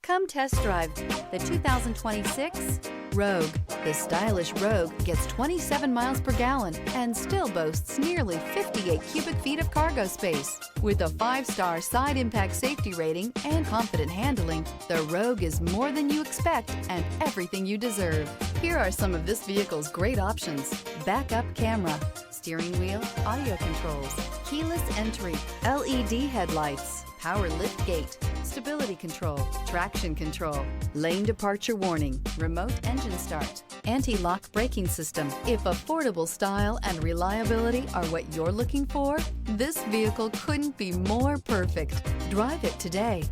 Come test drive the 2026 Rogue. The stylish Rogue gets 27 miles per gallon and still boasts nearly 58 cubic feet of cargo space. With a 5-star side impact safety rating and confident handling, the Rogue is more than you expect and everything you deserve. Here are some of this vehicle's great options: backup camera, steering wheel audio controls, keyless entry, LED headlights, power lift gate, stability control, traction control, lane departure warning, remote engine start, anti-lock braking system. If affordable style and reliability are what you're looking for, this vehicle couldn't be more perfect. Drive it today.